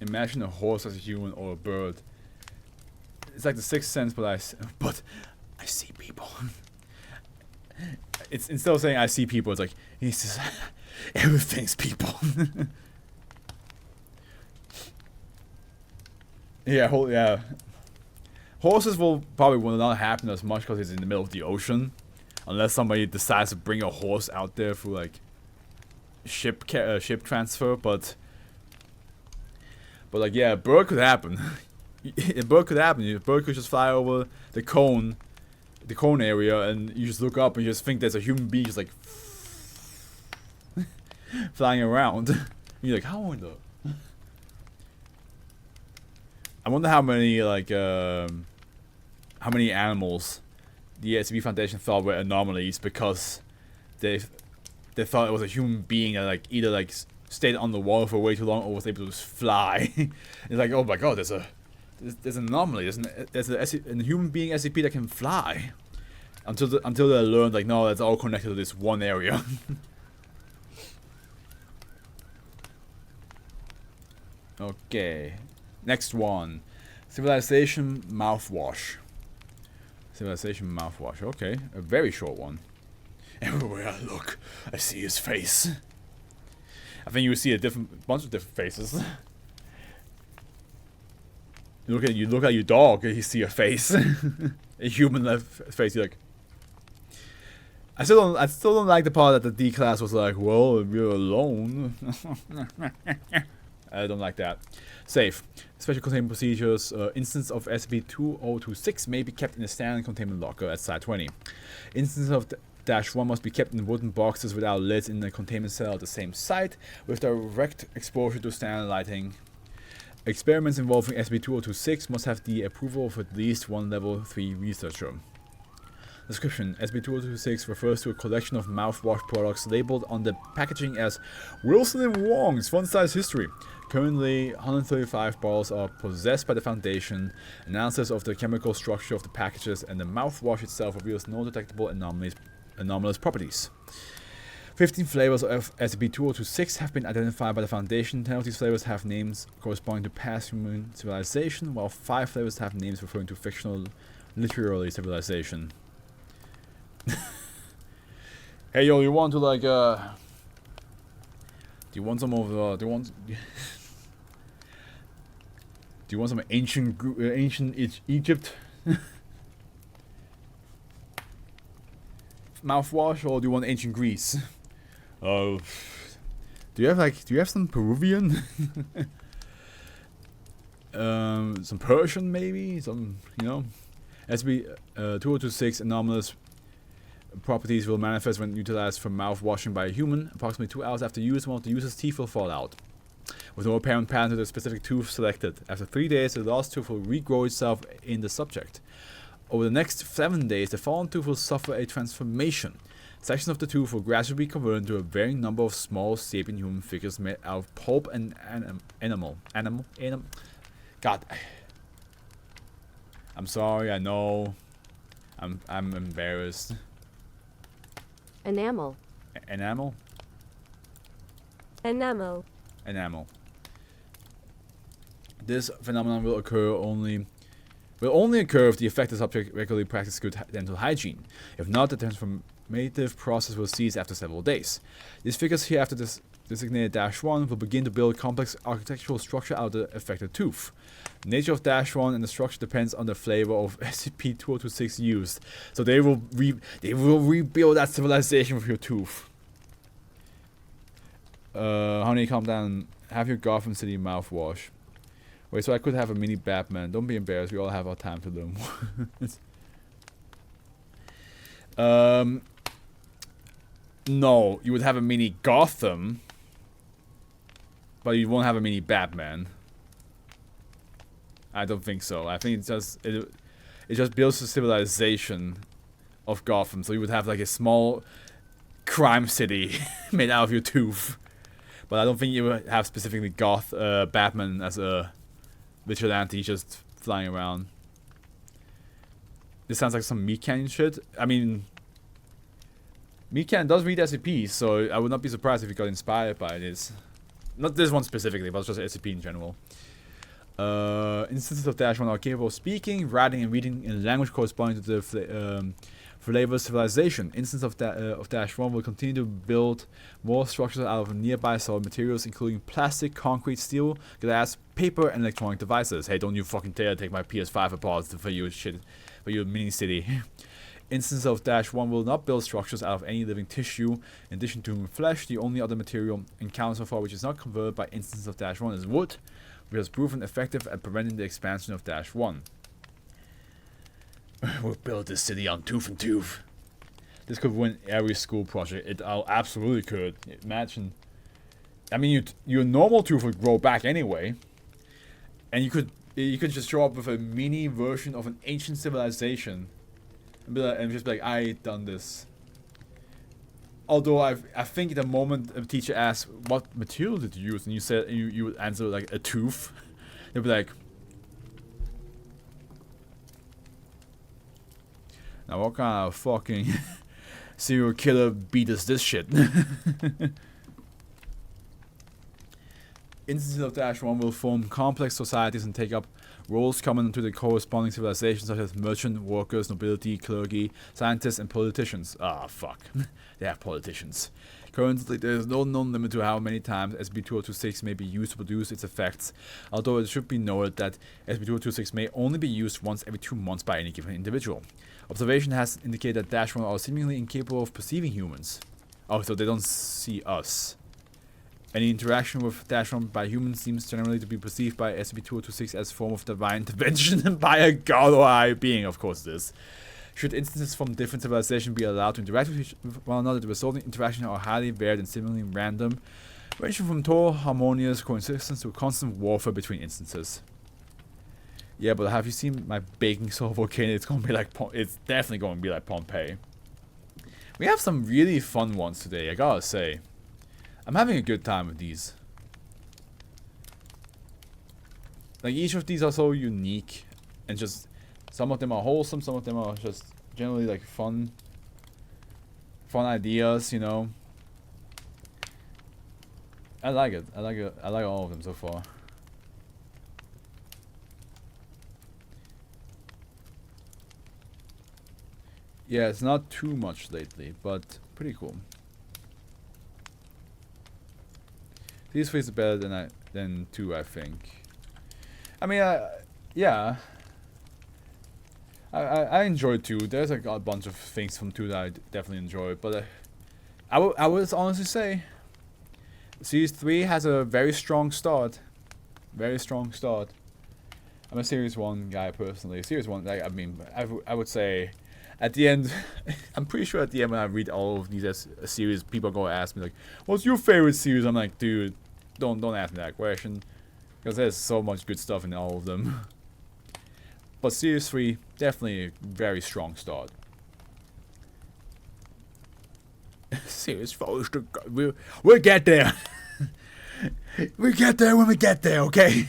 Imagine a horse as a human or a bird. It's like the sixth sense, but I see people. It's instead of saying I see people, it's like he says everything's people. Yeah. Horses will not happen as much because it's in the middle of the ocean, unless somebody decides to bring a horse out there through like ship transfer. But like yeah, a bird could happen. A bird could happen. A bird could just fly over the cone area, and you just look up and you just think there's a human being just like flying around. And you're like, how in the? I wonder how many like how many animals the SCP Foundation thought were anomalies because they thought it was a human being that like either like stayed on the wall for way too long or was able to just fly. It's like, oh my god, there's an anomaly. There's a human being SCP that can fly. Until they learned like no, that's all connected to this one area. Okay. Next one. Civilization Mouthwash. Civilization Mouthwash. Okay. A very short one. Everywhere I look, I see his face. I think you see a bunch of different faces. You look at your dog, and you see a face. A human face. You're like, I still don't like the part that the D class was like, well, if you're alone. I don't like that. Safe. Special containment procedures. Instance of SCP-2026 may be kept in a standard containment locker at Site 20. Instance of -1 must be kept in wooden boxes without lids in the containment cell at the same site, with direct exposure to standard lighting. Experiments involving SCP-2026 must have the approval of at least one Level 3 researcher. Description: SCP-2026 refers to a collection of mouthwash products labeled on the packaging as Wilson and Wong's Fun Size History. Currently, 135 bottles are possessed by the Foundation. Analysis of the chemical structure of the packages and the mouthwash itself reveals no detectable anomalous properties. 15 flavors of SCP-2026 have been identified by the Foundation. 10 of these flavors have names corresponding to past human civilization, while 5 flavors have names referring to fictional literary civilization. Hey yo, you want to like do you want some of do you want some ancient Egypt mouthwash, or do you want ancient Greece? Do you have some Peruvian? Some Persian maybe, some, you know. SCP-2026 anomalous properties will manifest when utilized for mouthwashing by a human. Approximately 2 hours after use, one of the user's teeth will fall out, with no apparent pattern to the specific tooth selected. After 3 days, the lost tooth will regrow itself in the subject. Over the next 7 days, the fallen tooth will suffer a transformation. Sections of the tooth will gradually be converted into a varying number of small, sapient human figures made out of pulp and enamel. God, I'm sorry. I know. I'm embarrassed. Enamel. Enamel. Enamel. Enamel. This phenomenon will only occur if the affected subject regularly practices good dental hygiene. If not, the transformative process will cease after several days. These figures here after this designated -1 will begin to build complex architectural structure out of the affected tooth. The nature of -1 and the structure depends on the flavor of SCP-2026 used. So they will rebuild that civilization with your tooth. Honey, calm down. Have your Gotham City mouthwash. Wait, so I could have a mini Batman. Don't be embarrassed. We all have our time to learn more. No, you would have a mini Gotham, but you won't have a mini Batman. I don't think so. I think it just builds the civilization of Gotham. So you would have like a small crime city made out of your tooth. But I don't think you would have specifically Batman as a vigilante just flying around. This sounds like some meat canyon shit. I mean, meat canyon does read SCP, so I would not be surprised if he got inspired by this. not this one specifically, but just SCP in general. Instances of -1 are capable of speaking, writing, and reading in a language corresponding to the flavor civilization. Instances of -1 will continue to build more structures out of nearby solid materials, including plastic, concrete, steel, glass, paper, and electronic devices. Hey, don't you fucking dare take my PS5 apart for your shit, for your mini city. Instances of -1 will not build structures out of any living tissue. In addition to human flesh, the only other material encountered so far which is not converted by instances of -1 is wood, which has proven effective at preventing the expansion of -1. We'll build this city on tooth and tooth. This could win every school project. It absolutely could. Imagine. I mean, your normal tooth would grow back anyway, and you could just show up with a mini version of an ancient civilization. And just be like, I done this. Although I think the moment a teacher asks what material did you use, and you would answer like a tooth, they'd be like, now what kind of fucking serial killer beat is this shit? Instances of -1 will form complex societies and take up roles common to the corresponding civilizations such as merchant, workers, nobility, clergy, scientists, and politicians. Ah, fuck. They have politicians. Currently, there is no known limit to how many times SCP-2026 may be used to produce its effects, although it should be noted that SCP-2026 may only be used once every 2 months by any given individual. Observation has indicated that -1 are seemingly incapable of perceiving humans. Oh, so they don't see us. Any interaction with -1 by humans seems generally to be perceived by SCP-2026 as a form of divine intervention by a god or higher being. Of course it is. Should instances from different civilizations be allowed to interact with one another, the resulting interactions are highly varied and seemingly random, ranging from total harmonious coexistence to constant warfare between instances. Yeah, but have you seen my baking soda volcano? It's gonna be like it's definitely gonna be like Pompeii. We have some really fun ones today, I gotta say. I'm having a good time with these. Like, each of these are so unique, and just some of them are wholesome, some of them are just generally like fun ideas, you know. I like it. I like all of them so far. Yeah, it's not too much lately, but pretty cool. These three is better than 2, I think. I mean, yeah. I enjoyed 2. There's like a bunch of things from 2 that I definitely enjoyed, but I would honestly say Series 3 has a very strong start. Very strong start. I'm a Series 1 guy personally. Series 1, like, I mean, I would say at the end, I'm pretty sure at the end when I read all of these as a series, people are gonna ask me like, "What's your favorite series?" I'm like, dude, don't ask me that question, because there's so much good stuff in all of them. But Series 3, definitely a very strong start. Series 4 is we'll get there. We get there when we get there, okay?